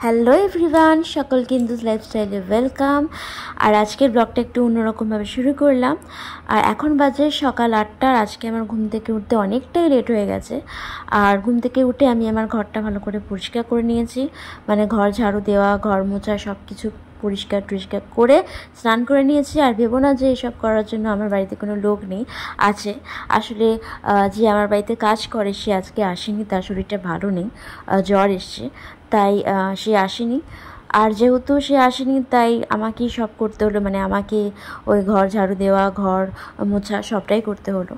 Hello everyone, সকল কিন্তু লাইফস্টাইলে ওয়েলকাম। আর আজকের ব্লগটা একটু অন্যরকমভাবে শুরু করলাম। আর এখন বাজে সকাল 8টা। আজকে আমার ঘুম থেকে উঠতে অনেকটাই লেট হয়ে গেছে। আর ঘুম থেকে উঠে আমি আমার ঘরটা ভালো করে পরিষ্কার করে নিয়েছি, মানে ঘর ঝাড়ু দেওয়া, ঘর মোছা, সব কিছু পরিষ্কার টরিষ্কার করে স্নান করে নিয়েছি। আর ভেবো না যে এসব করার জন্য আমার বাড়িতে কোনো লোক নেই, আছে। আসলে যে আমার বাড়িতে কাজ করে সে আজকে আসেনি, তার শরীরটা ভালো নেই, জ্বর এসছে, তাই সে আসেনি। আর যেহেতু সে আসেনি তাই আমাকেই সব করতে হলো, মানে আমাকে ওই ঘর ঝাড়ু দেওয়া, ঘর মোছা সবটাই করতে হলো।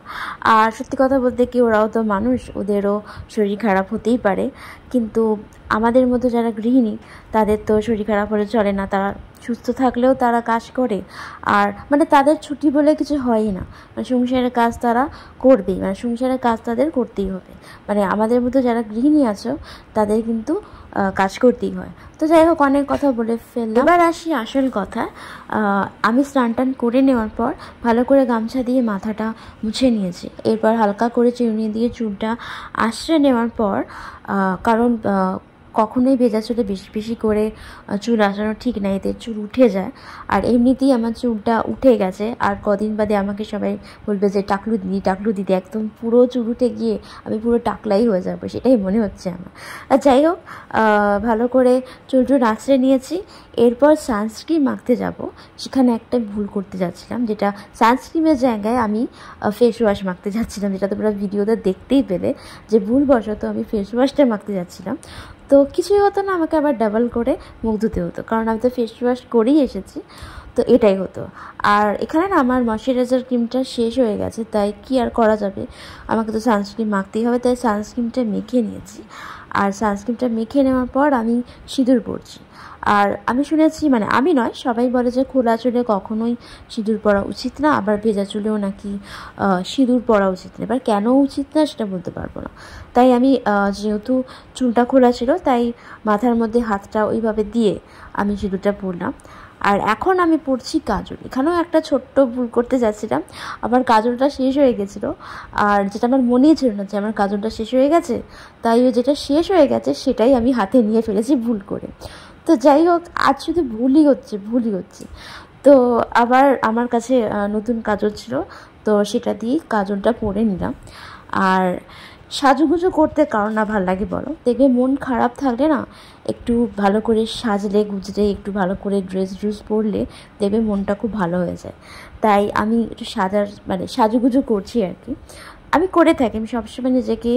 আর সত্যি কথা বলতে কি, ওরাও তো মানুষ, ওদেরও শরীর খারাপ হতেই পারে, কিন্তু আমাদের মতো যারা গৃহিণী তাদের তো শরীর খারাপ হলে চলে না। তারা সুস্থ থাকলেও তারা কাজ করে, আর মানে তাদের ছুটি বলে কিছু হয়ই না, মানে সংসারের কাজ তারা করবেই, মানে সংসারের কাজ তাদের করতেই হবে। মানে আমাদের মতো যারা গৃহিণী আছো তাদের কিন্তু কাজ করতেই হয়। তো যাই হোক, অনেক কথা বলে ফেললাম, এবার আসি আসল কথা। আমি স্নান টান করে নেওয়ার পর ভালো করে গামছা দিয়ে মাথাটা মুছে নিয়েছি। এরপর হালকা করে চিরুনি দিয়ে চুলটা আঁচড়ে নেওয়ার পর, কারণ কখনোই ভেজা চুলে বেশি বেশি করে চুল আঁচড়ানো ঠিক না, এতে চুল উঠে যায়। আর এমনিতেই আমার চুলটা উঠে গেছে, আর কদিন বাদে আমাকে সবাই বলবে যে টাকলু দিদি, একদম পুরো চুল উঠে গিয়ে আমি পুরো টাকলাই হয়ে যাবো, সেটাই মনে হচ্ছে আমার। আর যাই হোক, ভালো করে চুল আঁচড়ে নিয়েছি। এরপর সানস্ক্রিন মাখতে যাব। সেখানে একটা ভুল করতে যাচ্ছিলাম, যেটা সানস্ক্রিনের জায়গায় আমি ফেস ওয়াশ মাখতে যাচ্ছিলাম, যেটা তোমরা ভিডিওতে দেখতেই পেলে যে ভুলবশত আমি ফেস ওয়াশটা মাখতে যাচ্ছিলাম। তো কিছুই হতো না, আমাকে আবার ডাবল করে মুখ ধুতে হতো, কারণ আমি তো ফেস ওয়াশ করেই এসেছি। তো এটাই হতো। আর এখানে না আমার ময়শ্চারাইজার ক্রিমটা শেষ হয়ে গেছে, তাই কি আর করা যাবে, আমাকে তো সানস্ক্রিন মাখতেই হবে, তাই সানস্ক্রিনটা মেখে নিয়েছি। আর সানস্ক্রিনটা মেখে নেওয়ার পর আমি সিঁদুর পরছি। আর আমি শুনেছি, মানে আমি নয়, সবাই বলে যে খোলা চুলে কখনোই সিঁদুর পরা উচিত না, আবার ভেজা চুলেও নাকি সিঁদুর পরা উচিত না। এবার কেন উচিত না সেটা বলতে পারবো না। তাই আমি যেহেতু চুলটা খোলা ছিল, তাই মাথার মধ্যে হাতটা ওইভাবে দিয়ে আমি সিঁদুরটা পরলাম। আর এখন আমি পরছি কাজল। এখানেও একটা ছোট্ট ভুল করতে যাচ্ছিলাম, আমার কাজলটা শেষ হয়ে গেছিলো। আর যেটা আমার মনেই ছিল না যে আমার কাজলটা শেষ হয়ে গেছে, তাই যেটা শেষ হয়ে গেছে সেটাই আমি হাতে নিয়ে ফেলেছি ভুল করে। তো যাই হোক, আজ শুধু ভুলই হচ্ছে। তো আবার আমার কাছে নতুন কাজল ছিল, তো সেটা দিয়ে কাজলটা পরে নিলাম। আর সাজুগুজু করতে কারণ না ভালো লাগে বলো? দেখবে মন খারাপ থাকলে না, একটু ভালো করে সাজলে গুজলে, একটু ভালো করে ড্রেস পরলে দেখবে মনটা খুব ভালো হয়ে যায়। তাই আমি একটু সাজুগুজু করছি আর কি। আমি করে থাকি, আমি সবসময় নিজেকে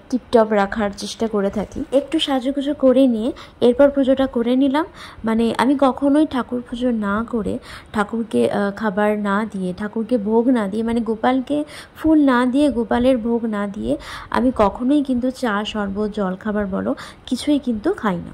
টিপটপ রাখার চেষ্টা করে থাকি। একটু সাজুগুজু করে নিয়ে এরপর পুজোটা করে নিলাম। মানে আমি কখনোই ঠাকুর পুজো না করে, ঠাকুরকে খাবার না দিয়ে, ঠাকুরকে ভোগ না দিয়ে, মানে গোপালকে ফুল না দিয়ে, গোপালের ভোগ না দিয়ে আমি কখনোই কিন্তু চা, শরবত, জলখাবার বলো কিছুই কিন্তু খাই না।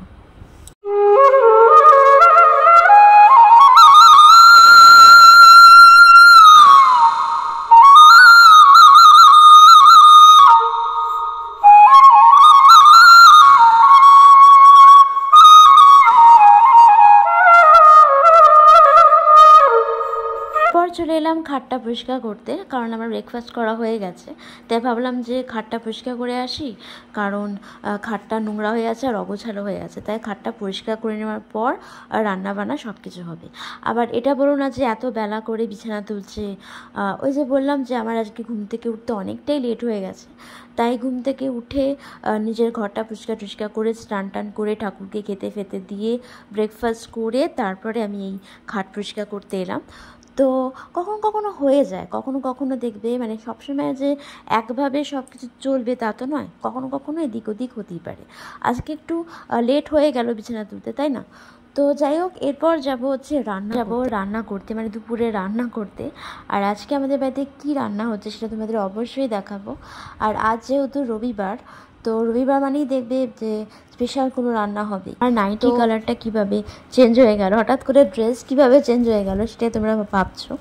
চলে এলাম খাটটা পরিষ্কার করতে, কারণ আমার ব্রেকফাস্ট করা হয়ে গেছে। তাই ভাবলাম যে খাটটা পরিষ্কার করে আসি, কারণ খাটটা নোংরা হয়ে আছে আর অগোছালো হয়ে আছে। তাই খাটটা পরিষ্কার করে নেওয়ার পর রান্না বান্না সব কিছু হবে। আবার এটা বলো না যে এত বেলা করে বিছানা তুলছে। ওই যে বললাম যে আমার আজকে ঘুম থেকে উঠতে অনেকটাই লেট হয়ে গেছে, তাই ঘুম থেকে উঠে নিজের ঘরটা পরিষ্কার করে, স্নান টান করে, ঠাকুরকে খেতে ফেতে দিয়ে, ব্রেকফাস্ট করে তারপরে আমি এই খাট পরিষ্কার করতে এলাম। তো কখনো হয়ে যায়, কখনো দেখবে, মানে সবসময় যে একভাবে সব কিছু চলবে তা তো নয়, কখনো এদিক ওদিক হতেই পারে। আজকে একটু লেট হয়ে গেল বিছানা তুলতে, তাই না? তো যাই হোক, এরপর যাবো রান্না করতে, মানে দুপুরে রান্না করতে। আর আজকে আমাদের বাড়িতে কী রান্না হচ্ছে সেটা তোমাদের অবশ্যই দেখাবো। আর আজ যেহেতু রবিবার, তো রবিবার মানেই দেখবে যে স্পেশাল কোনো রান্না হবে। আর নাইটি কালারটা কিভাবে চেঞ্জ হয়ে গেল, হঠাৎ করে ড্রেস কিভাবে চেঞ্জ হয়ে গেল সেটাই তোমরা ভাবছো।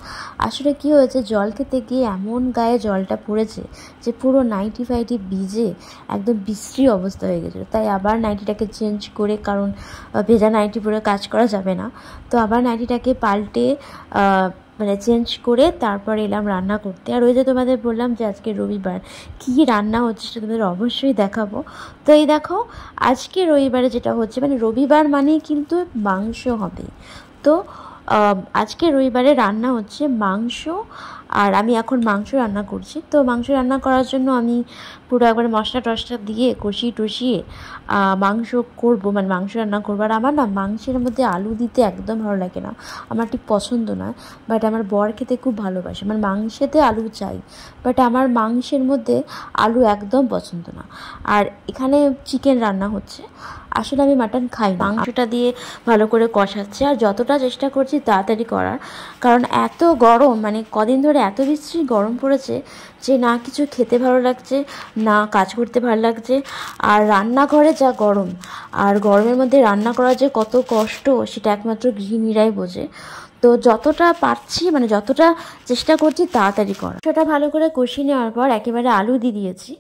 আসলে কি হয়েছে, জল খেতে গিয়ে এমন গায়ে জলটা পড়েছে যে পুরো নাইটি ফাইটি ভিজে একদম বিশ্রী অবস্থা হয়ে গেছিলো। তাই আবার নাইটিটাকে চেঞ্জ করে, কারণ ভেজা নাইটি পরে কাজ করা যাবে না, তো আবার নাইটিটাকে পাল্টে মানে চেঞ্জ করে তারপর এলাম রান্না করতে। আর ওই যে তোমাদের বললাম যে আজকে রবিবার, কী রান্না হচ্ছে সেটা তোমাদের অবশ্যই দেখাবো। তো এই দেখো, আজকে রবিবারে যেটা হচ্ছে, মানে রবিবার মানেই কিন্তু মাংস হবে। তো আজকে রবিবারে রান্না হচ্ছে মাংস, আর আমি এখন মাংস রান্না করছি। তো মাংস রান্না করার জন্য আমি পুরো একবারে মশলা টশলা দিয়ে কষিয়ে টষিয়ে মাংস করব, মানে মাংস রান্না করবো। আর আমার না মাংসের মধ্যে আলু দিতে একদম ভালো লাগে না, আমার ঠিক পছন্দ নয়। বাট আমার বর খেতে খুব ভালোবাসে, আমার মাংসেতে আলু চাই, বাট আমার মাংসের মধ্যে আলু একদম পছন্দ না। আর এখানে চিকেন রান্না হচ্ছে। আসলে আমি মাটন খাই, মাংসটা দিয়ে ভালো করে কষাচ্ছে, আর যতটা চেষ্টা করছি তাড়াতাড়ি করার, কারণ এত গরম, মানে কদিন ধরে এত বেশি গরম পড়েছে যে না কিছু খেতে ভালো লাগছে, না কাজ করতে ভালো লাগছে। আর রান্নাঘরে যা গরম, আর গরমের মধ্যে রান্না করা যে কত কষ্ট সেটা একমাত্র গৃহিণীরাই বোঝে। তো যতটা পারছি, মানে যতটা চেষ্টা করছি তাড়াতাড়ি করা। সেটা ভালো করে কষিয়ে নেওয়ার পর একেবারে আলু দিয়ে দিয়েছি,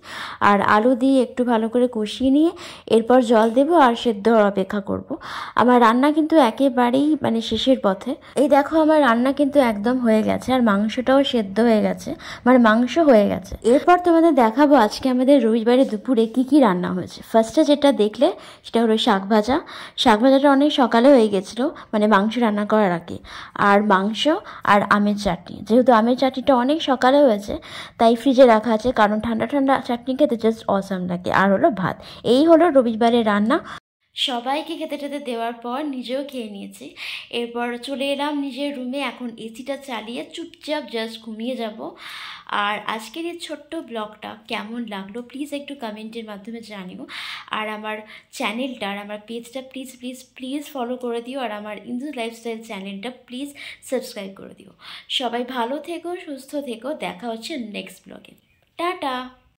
আর আলু দিয়ে একটু ভালো করে কষিয়ে নিয়ে এরপর জল দেবো আর সেদ্ধ হওয়ার অপেক্ষা করব। আমার রান্না কিন্তু একেবারেই মানে শেষের পথে। এই দেখো, আমার রান্না কিন্তু একদম হয়ে গেছে, আর মাংসটাও সেদ্ধ হয়ে গেছে, মানে মাংস হয়ে গেছে। এরপর তোমাদের দেখাবো আজকে আমাদের রবিবারে দুপুরে কি কি রান্না হয়েছে। ফার্স্টে যেটা দেখলে সেটা হলো শাক ভাজা। শাক ভাজাটা অনেক সকালে হয়ে গেছিলো, মানে মাংস রান্না করার আগে। আর মাংস আর আমের চাটনি, যেহেতু আমের চাটনিটা অনেক সকালে হয়েছে তাই ফ্রিজে রাখা আছে, কারণ ঠান্ডা ঠান্ডা চাটনি খেতে জাস্ট অসাম লাগে। আর হলো ভাত। এই হলো রবিবারের রান্না। সবাইকে খেতে টেতে দেওয়ার পর নিজেও খেয়ে নিয়েছি। এরপর চলে এলাম নিজের রুমে, এখন এসিটা চালিয়ে চুপচাপ জাস্ট ঘুমিয়ে যাব। আর আজকের এই ছোট্ট ব্লগটা কেমন লাগলো প্লিজ একটু কমেন্টের মাধ্যমে জানিও। আর আমার চ্যানেলটা আর আমার পেজটা প্লিজ প্লিজ প্লিজ ফলো করে দিও, আর আমার ইন্দুস লাইফস্টাইল চ্যানেলটা প্লিজ সাবস্ক্রাইব করে দিও। সবাই ভালো থেকো, সুস্থ থেকো, দেখা হচ্ছে নেক্সট ব্লগে। টাটা।